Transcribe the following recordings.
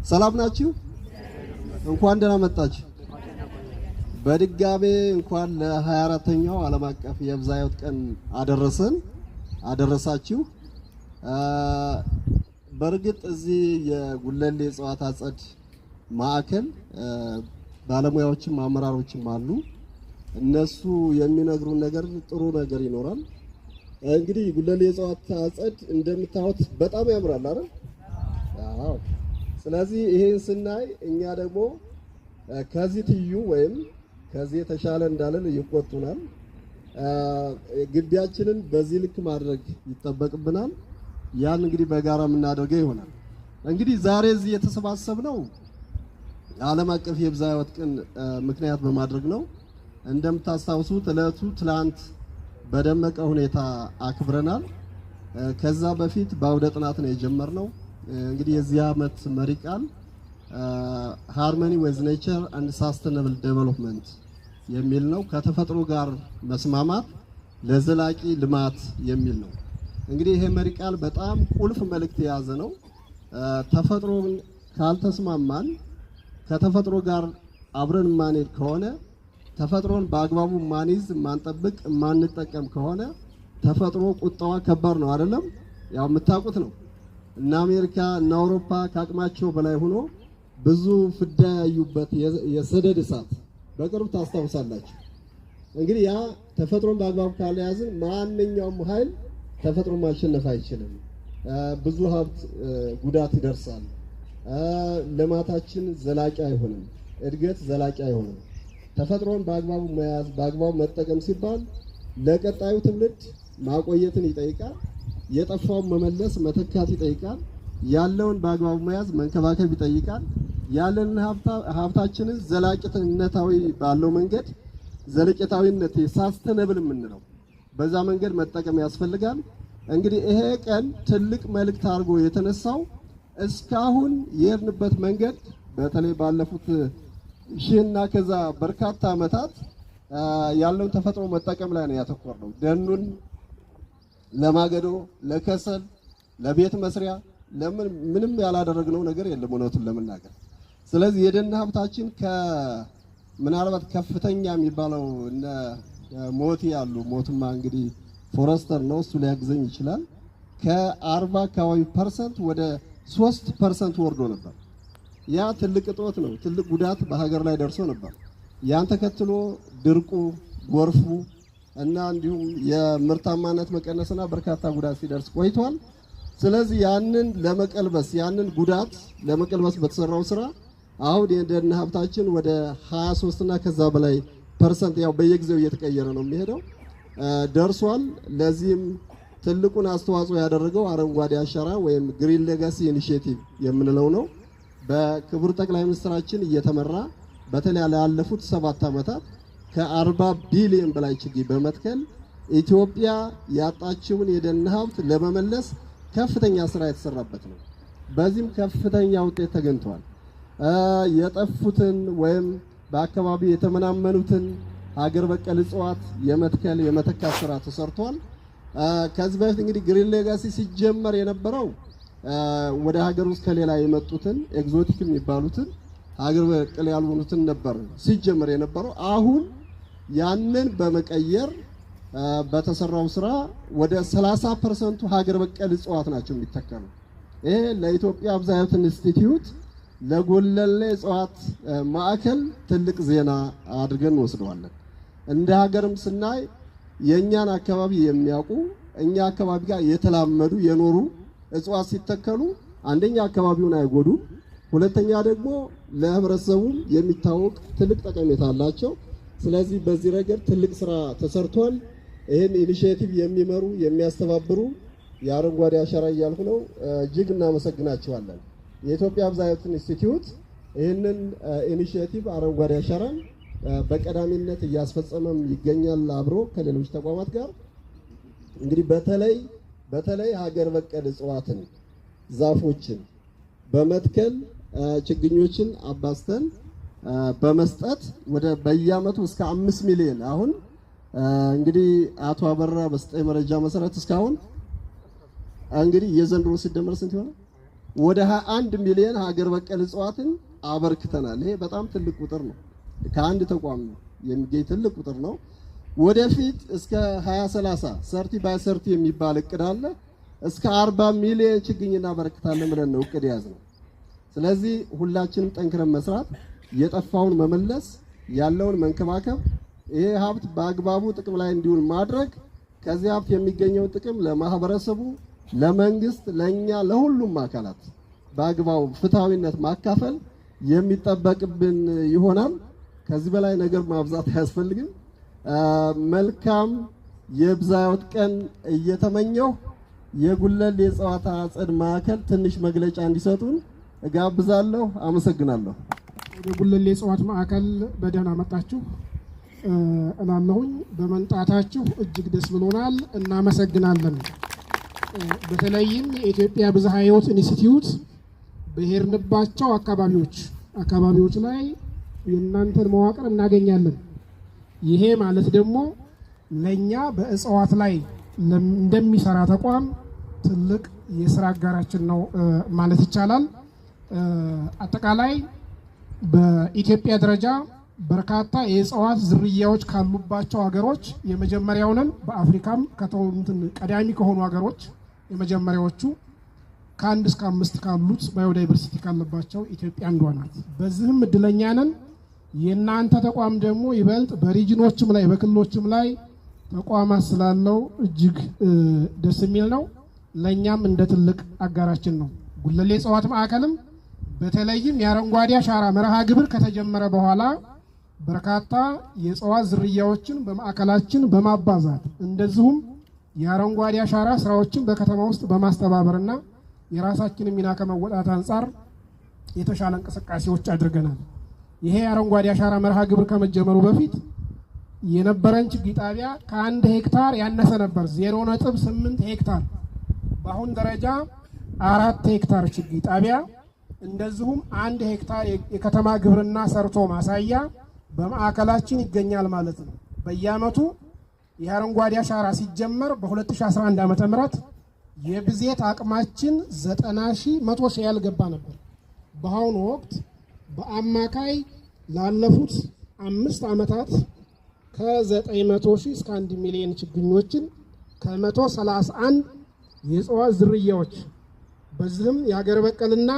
ሰላም ናችሁ? እንኳን ደህና መጣችሁ። በድጋሜ እንኳን ለ24ኛው ዓለም አቀፍ የብዝሃ ሕይወት ቀን አደረሳችሁ። በእርግጥ እዚህ የጉለሌ እጽዋት አጸድ ማዕከል ባለሙያዎችም አመራሮችም አሉ። እነሱ የሚነግሩን ነገር ጥሩ ነገር ይኖራል። እንግዲህ ጉለሌ እጽዋት አጸድ እንደምታዩት በጣም ያምራል አይደል? አዎ። ስለዚህ ይሄን ስናይ እኛ ደግሞ ከዚህ ትዩ ወይም ከዚህ የተሻለ እንዳለን ይቆጡናል። ግቢያችንን በዚህ ልክ ማድረግ ይጠበቅብናል። ያን እንግዲህ በጋራ የምናደርገው ይሆናል። እንግዲህ ዛሬ እዚህ የተሰባሰብነው ዓለም አቀፍ የብዝሃ ሕይወት ቀን ምክንያት በማድረግ ነው። እንደምታስታውሱት ዕለቱ ትላንት በደመቀ ሁኔታ አክብረናል። ከዛ በፊት በአውደ ጥናት ነው የጀመርነው። እንግዲህ የዚህ ዓመት መሪ ቃል ሃርመኒ ዊዝ ኔቸር አንድ ሳስቴነብል ዴቨሎፕመንት የሚል ነው። ከተፈጥሮ ጋር መስማማት ለዘላቂ ልማት የሚል ነው። እንግዲህ ይሄ መሪ ቃል በጣም ቁልፍ መልእክት የያዘ ነው። ተፈጥሮን ካልተስማማን፣ ከተፈጥሮ ጋር አብረን ማንሄድ ከሆነ፣ ተፈጥሮን በአግባቡ ማንይዝ፣ ማንጠብቅ፣ ማንጠቀም ከሆነ ተፈጥሮ ቁጣዋ ከባድ ነው አይደለም? ያው የምታውቁት ነው። እና አሜሪካ እና አውሮፓ ከአቅማቸው በላይ ሆኖ ብዙ ፍዳ ያዩበት የሰደድ እሳት በቅርብ ታስታውሳላችሁ። እንግዲህ ያ ተፈጥሮን በአግባቡ ካልያዝን ማንኛውም ኃይል ተፈጥሮን ማሸነፍ አይችልም። ብዙ ሀብት ጉዳት ይደርሳል። ልማታችን ዘላቂ አይሆንም። እድገት ዘላቂ አይሆንም። ተፈጥሮን በአግባቡ መያዝ፣ በአግባቡ መጠቀም ሲባል ለቀጣዩ ትውልድ ማቆየትን ይጠይቃል። የጠፋውን መመለስ መተካት ይጠይቃል። ያለውን በአግባቡ መያዝ መንከባከብ ይጠይቃል። ያለንን ሀብታችንን ዘላቂነታዊ ባለው መንገድ ዘለቄታዊነት ሳስቴነብል የምንለው በዛ መንገድ መጠቀም ያስፈልጋል። እንግዲህ ይሄ ቀን ትልቅ መልእክት አድርጎ የተነሳው እስካሁን የሄድንበት መንገድ በተለይ ባለፉት ሺህና ከዛ በርካታ ዓመታት ያለውን ተፈጥሮ መጠቀም ላይ ነው ያተኮረው። ደኑን ለማገዶ፣ ለከሰል፣ ለቤት መስሪያ ምንም ያላደረግነው ነገር የለም እውነቱን ለመናገር። ስለዚህ የደን ሀብታችን ምናልባት ከፍተኛ የሚባለው እነ ሞቲ ያሉ ሞትማ እንግዲህ ፎረስተር ነው እሱ ሊያግዘኝ ይችላል። ከ40 አካባቢ % ወደ 3% ወርዶ ነበር። ያ ትልቅ እጦት ነው። ትልቅ ጉዳት በሀገር ላይ ደርሶ ነበር። ያን ተከትሎ ድርቁ፣ ጎርፉ እና እንዲሁም የምርታማነት መቀነስና በርካታ ጉዳት ሲደርስ ቆይቷል። ስለዚህ ያንን ለመቀልበስ ያንን ጉዳት ለመቀልበስ በተሰራው ስራ አሁን የደን ሀብታችን ወደ 23 እና ከዛ በላይ % ያው በየጊዜው እየተቀየረ ነው የሚሄደው ደርሷል። ለዚህም ትልቁን አስተዋጽኦ ያደረገው አረንጓዴ አሻራ ወይም ግሪን ሌጋሲ ኢኒሺየቲቭ የምንለው ነው። በክቡር ጠቅላይ ሚኒስትራችን እየተመራ በተለይ ላለፉት 7 ዓመታት ከ40 ቢሊዮን በላይ ችግኝ በመትከል ኢትዮጵያ ያጣችውን የደን ሀብት ለመመለስ ከፍተኛ ስራ የተሰራበት ነው። በዚህም ከፍተኛ ውጤት ተገኝቷል። የጠፉትን ወይም በአካባቢ የተመናመኑትን ሀገር በቀል እጽዋት የመትከል የመተካት ስራ ተሰርቷል። ከዚህ በፊት እንግዲህ ግሪን ሌጋሲ ሲጀመር የነበረው ወደ ሀገር ውስጥ ከሌላ የመጡትን ኤግዞቲክ የሚባሉትን ሀገር በቀል ያልሆኑትን ነበር ሲጀመር የነበረው። አሁን ያንን በመቀየር በተሰራው ስራ ወደ 30% ሀገር በቀል እጽዋት ናቸው የሚተከሉ። ይሄ ለኢትዮጵያ ብዝሃ ሕይወት ኢንስቲትዩት ለጉለሌ እጽዋት ማዕከል ትልቅ ዜና አድርገን እንወስደዋለን። እንደ ሀገርም ስናይ የኛን አካባቢ የሚያውቁ እኛ አካባቢ ጋር የተላመዱ የኖሩ እጽዋት ሲተከሉ አንደኛ አካባቢውን አይጎዱም፣ ሁለተኛ ደግሞ ለህብረተሰቡም የሚታወቅ ትልቅ ጠቀሜታ አላቸው። ስለዚህ በዚህ ረገድ ትልቅ ስራ ተሰርቷል። ይህን ኢኒሺየቲቭ የሚመሩ የሚያስተባብሩ የአረንጓዴ አሻራ እያልኩ ነው እጅግ እናመሰግናቸዋለን። የኢትዮጵያ ብዝሃ ሕይወት ኢንስቲትዩት ይህንን ኢኒሺየቲቭ አረንጓዴ አሻራን በቀዳሚነት እያስፈጸመም ይገኛል አብሮ ከሌሎች ተቋማት ጋር። እንግዲህ በተለይ ሀገር በቀል እጽዋትን ዛፎችን በመትከል ችግኞችን አባስተን በመስጠት ወደ በየአመቱ እስከ 5 ሚሊዮን አሁን እንግዲህ አቶ አበራ በስጠኝ መረጃ መሰረት እስካሁን እንግዲህ የዘንድሮ ሲደመር ስንት ይሆናል? ወደ 21 ሚሊዮን ሀገር በቀል እጽዋትን አበርክተናል። ይሄ በጣም ትልቅ ቁጥር ነው። ከአንድ ተቋም የሚገኝ ትልቅ ቁጥር ነው። ወደፊት እስከ 2030 30 ባይ 30 የሚባል እቅድ አለ። እስከ 40 ሚሊዮን ችግኝ እናበረክታለን ብለን ነው እቅድ ያዝነው። ስለዚህ ሁላችንም ጠንክረን መስራት፣ የጠፋውን መመለስ፣ ያለውን መንከባከብ፣ ይሄ ሀብት በአግባቡ ጥቅም ላይ እንዲውል ማድረግ፣ ከዚህ ሀብት የሚገኘው ጥቅም ለማህበረሰቡ፣ ለመንግስት፣ ለኛ፣ ለሁሉም አካላት በአግባቡ ፍትሃዊነት ማካፈል የሚጠበቅብን ይሆናል። ከዚህ በላይ ነገር ማብዛት አያስፈልግም። መልካም የብዝሃ ሕይወት ቀን እየተመኘሁ የጉለሌ የእጽዋት አጸድ ማዕከል ትንሽ መግለጫ እንዲሰጡን እጋብዛለሁ። አመሰግናለሁ። ወደ ጉለሌ የእጽዋት ማዕከል በደህና መጣችሁ እላለሁኝ። በመምጣታችሁ እጅግ ደስ ብሎናል፣ እናመሰግናለን። በተለይም የኢትዮጵያ ብዝሃ ሕይወት ኢንስቲትዩት በሄድንባቸው አካባቢዎች ላይ የእናንተን መዋቅር እናገኛለን። ይሄ ማለት ደግሞ ለኛ በእጽዋት ላይ እንደሚሰራ ተቋም ትልቅ የስራ አጋራችን ነው ማለት ይቻላል። አጠቃላይ በኢትዮጵያ ደረጃ በርካታ የእጽዋት ዝርያዎች ካሉባቸው ሀገሮች የመጀመሪያው ነን። በአፍሪካም ቀዳሚ ከሆኑ ሀገሮች የመጀመሪያዎቹ ከ1 እስከ 5 ካሉት ባዮዳይቨርሲቲ ካለባቸው ኢትዮጵያ አንዷ ናት። በዚህም እድለኛ ነን። የእናንተ ተቋም ደግሞ ይበልጥ በሪጅኖችም ላይ በክልሎችም ላይ ተቋማት ስላለው እጅግ ደስ የሚል ነው። ለኛም እንደ ትልቅ አጋራችን ነው። ጉለሌ የእጽዋት ማዕከልም በተለይም የአረንጓዴ አሻራ መርሃ ግብር ከተጀመረ በኋላ በርካታ የእጽዋት ዝርያዎችን በማዕከላችን በማባዛት እንደዚሁም የአረንጓዴ አሻራ ስራዎችን በከተማ ውስጥ በማስተባበርና የራሳችንን ሚና ከመወጣት አንጻር የተሻለ እንቅስቃሴዎች አድርገናል። ይሄ የአረንጓዴ አሻራ መርሃ ግብር ከመጀመሩ በፊት የነበረን ችግኝ ጣቢያ ከ1 ሄክታር ያነሰ ነበር፣ 0.8 ሄክታር። በአሁን ደረጃ 4 ሄክታር ችግኝ ጣቢያ እንደዚሁም 1 ሄክታር የከተማ ግብርና ሰርቶ ማሳያ በማዕከላችን ይገኛል ማለት ነው። በየዓመቱ የአረንጓዴ አሻራ ሲጀመር በ2011 ዓ.ም የብዜት አቅማችን 90,000 ሺህ ያልገባ ነበር። በአሁኑ ወቅት በአማካይ ላለፉት 5 ዓመታት ከ900,000 እስከ 1 ሚሊዮን ችግኞችን ከ131 የእጽዋት ዝርያዎች በዚህም የሀገር በቀልና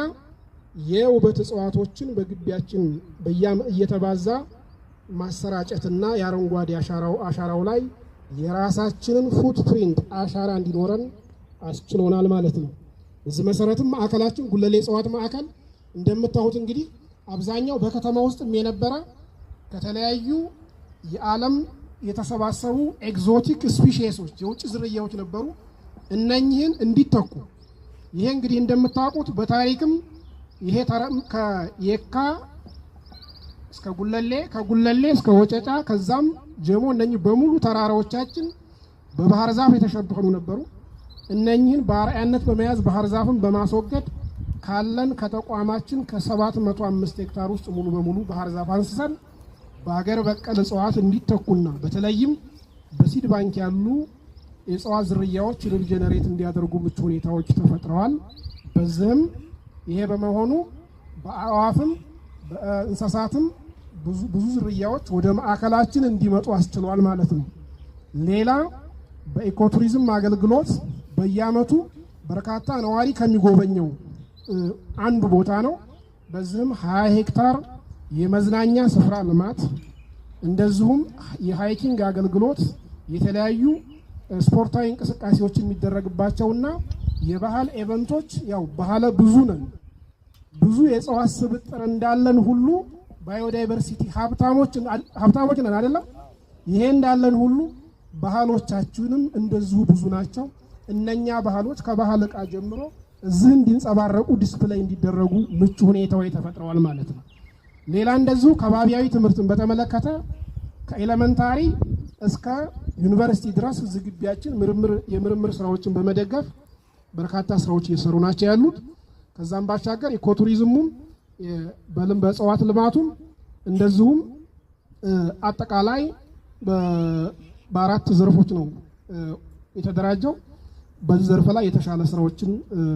የውበት እጽዋቶችን በግቢያችን እየተባዛ ማሰራጨትና የአረንጓዴ አሻራው ላይ የራሳችንን ፉትፕሪንት አሻራ እንዲኖረን አስችሎናል ማለት ነው። እዚህ መሰረትም ማዕከላችን ጉለሌ የእጽዋት ማዕከል እንደምታዩት እንግዲህ አብዛኛው በከተማ ውስጥ የነበረ ከተለያዩ የዓለም የተሰባሰቡ ኤግዞቲክ ስፒሺሶች የውጭ ዝርያዎች ነበሩ። እነኚህን እንዲተኩ ይሄ እንግዲህ እንደምታውቁት በታሪክም ይሄ ከየካ እስከ ጉለሌ ከጉለሌ እስከ ወጨጫ ከዛም ጀሞ እነኚህ በሙሉ ተራራዎቻችን በባህር ዛፍ የተሸፈኑ ነበሩ። እነኚህን በአርአያነት በመያዝ ባህር ዛፍን በማስወገድ ካለን ከተቋማችን ከ705 ሄክታር ውስጥ ሙሉ በሙሉ ባህር ዛፍ አንስተን በሀገር በቀል እጽዋት እንዲተኩና በተለይም በሲድ ባንክ ያሉ የእጽዋት ዝርያዎች ሪጀነሬት እንዲያደርጉ ምቹ ሁኔታዎች ተፈጥረዋል። በዚህም ይሄ በመሆኑ በአዕዋፍም በእንስሳትም ብዙ ዝርያዎች ወደ ማዕከላችን እንዲመጡ አስችሏል ማለት ነው። ሌላ በኢኮቱሪዝም አገልግሎት በየዓመቱ በርካታ ነዋሪ ከሚጎበኘው አንዱ ቦታ ነው። በዚህም 20 ሄክታር የመዝናኛ ስፍራ ልማት እንደዚሁም የሃይኪንግ አገልግሎት የተለያዩ ስፖርታዊ እንቅስቃሴዎች የሚደረግባቸውና የባህል ኢቨንቶች ያው ባህለ ብዙ ነን ብዙ የእጽዋት ስብጥር እንዳለን ሁሉ ባዮዳይቨርሲቲ ሀብታሞች ነን አይደለም። ይሄ እንዳለን ሁሉ ባህሎቻችንም እንደዚሁ ብዙ ናቸው። እነኛ ባህሎች ከባህል ዕቃ ጀምሮ እዚህ እንዲንጸባረቁ ዲስፕሌይ እንዲደረጉ ምቹ ሁኔታዎች ተፈጥረዋል ማለት ነው። ሌላ እንደዚሁ ከባቢያዊ ትምህርትን በተመለከተ ከኤሌመንታሪ እስከ ዩኒቨርሲቲ ድረስ ዝግቢያችን የምርምር ስራዎችን በመደገፍ በርካታ ስራዎች እየሰሩ ናቸው ያሉት። ከዛም ባሻገር ኢኮቱሪዝሙም በእጽዋት ልማቱም እንደዚሁም አጠቃላይ በአራት ዘርፎች ነው የተደራጀው። በዚህ ዘርፍ ላይ የተሻለ ስራዎችን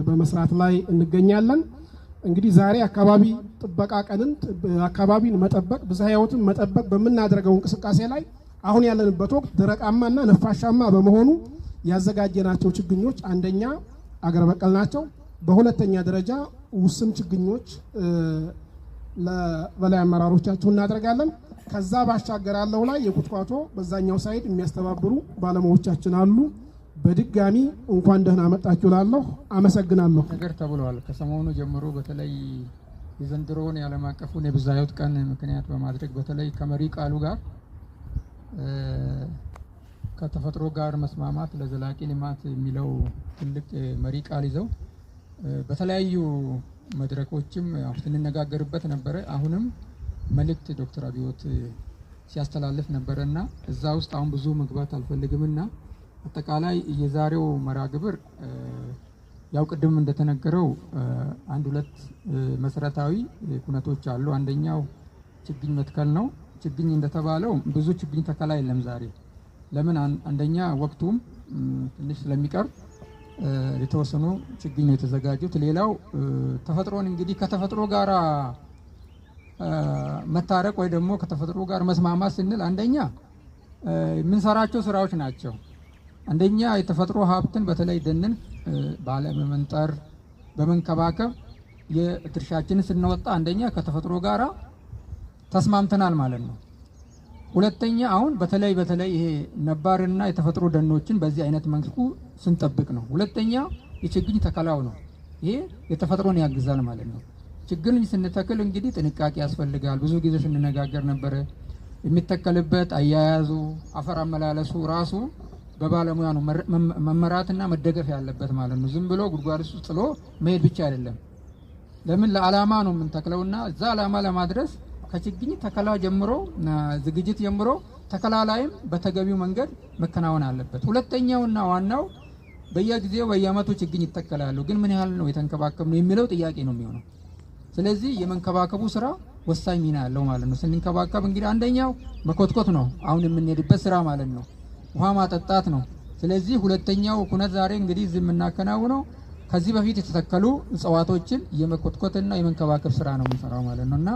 በመስራት ላይ እንገኛለን። እንግዲህ ዛሬ አካባቢ ጥበቃ ቀንን አካባቢን መጠበቅ ብዝሃ ሕይወትን መጠበቅ በምናደርገው እንቅስቃሴ ላይ አሁን ያለንበት ወቅት ደረቃማና ነፋሻማ በመሆኑ ያዘጋጀናቸው ችግኞች አንደኛ አገር በቀል ናቸው። በሁለተኛ ደረጃ ውስን ችግኞች ለበላይ አመራሮቻችሁ እናደርጋለን። ከዛ ባሻገር ያለው ላይ የቁጥቋጦ በዛኛው ሳይድ የሚያስተባብሩ ባለሙያዎቻችን አሉ። በድጋሚ እንኳን ደህና መጣችሁ ላለሁ አመሰግናለሁ። ነገር ተብሏል። ከሰሞኑ ጀምሮ በተለይ የዘንድሮውን የዓለም አቀፉን የብዝሃ ሕይወት ቀን ምክንያት በማድረግ በተለይ ከመሪ ቃሉ ጋር ከተፈጥሮ ጋር መስማማት ለዘላቂ ልማት የሚለው ትልቅ መሪ ቃል ይዘው በተለያዩ መድረኮችም ስንነጋገርበት ነበረ። አሁንም መልእክት ዶክተር አብዮት ሲያስተላልፍ ነበረና እዛ ውስጥ አሁን ብዙ መግባት አልፈልግምና አጠቃላይ የዛሬው መርሃ ግብር ያው ቅድም እንደተነገረው አንድ ሁለት መሰረታዊ ኩነቶች አሉ። አንደኛው ችግኝ መትከል ነው። ችግኝ እንደተባለው ብዙ ችግኝ ተከላ የለም ዛሬ። ለምን? አንደኛ ወቅቱም ትንሽ ስለሚቀር የተወሰኑ ችግኝ ነው የተዘጋጁት። ሌላው ተፈጥሮን እንግዲህ ከተፈጥሮ ጋር መታረቅ ወይ ደግሞ ከተፈጥሮ ጋር መስማማት ስንል አንደኛ የምንሰራቸው ስራዎች ናቸው። አንደኛ የተፈጥሮ ሀብትን በተለይ ደንን ባለመመንጠር በመንከባከብ የድርሻችንን ስንወጣ አንደኛ ከተፈጥሮ ጋራ ተስማምተናል ማለት ነው። ሁለተኛ አሁን በተለይ ይሄ ነባርና የተፈጥሮ ደኖችን በዚህ አይነት መልኩ ስንጠብቅ ነው። ሁለተኛ የችግኝ ተከላው ነው። ይሄ የተፈጥሮን ያግዛል ማለት ነው። ችግኝ ስንተክል እንግዲህ ጥንቃቄ ያስፈልጋል። ብዙ ጊዜ ስንነጋገር ነበረ። የሚተከልበት አያያዙ፣ አፈር አመላለሱ ራሱ በባለሙያ ነው መመራትና መደገፍ ያለበት ማለት ነው። ዝም ብሎ ጉድጓድ ውስጥ ጥሎ መሄድ ብቻ አይደለም። ለምን? ለዓላማ ነው የምንተክለውና እዛ ዓላማ ለማድረስ ከችግኝ ተከላ ጀምሮ ዝግጅት ጀምሮ ተከላ ላይም በተገቢው መንገድ መከናወን አለበት። ሁለተኛውና ዋናው በየጊዜው በየዓመቱ ችግኝ ይተከላሉ፣ ግን ምን ያህል ነው የተንከባከብነው የሚለው ጥያቄ ነው የሚሆነው። ስለዚህ የመንከባከቡ ስራ ወሳኝ ሚና ያለው ማለት ነው። ስንንከባከብ እንግዲህ አንደኛው መኮትኮት ነው፣ አሁን የምንሄድበት ስራ ማለት ነው። ውሃ ማጠጣት ነው። ስለዚህ ሁለተኛው ኩነት ዛሬ እንግዲህ እዚህ የምናከናውነው ከዚህ በፊት የተተከሉ እጽዋቶችን የመኮትኮትና የመንከባከብ ስራ ነው የምንሰራው ማለት ነውና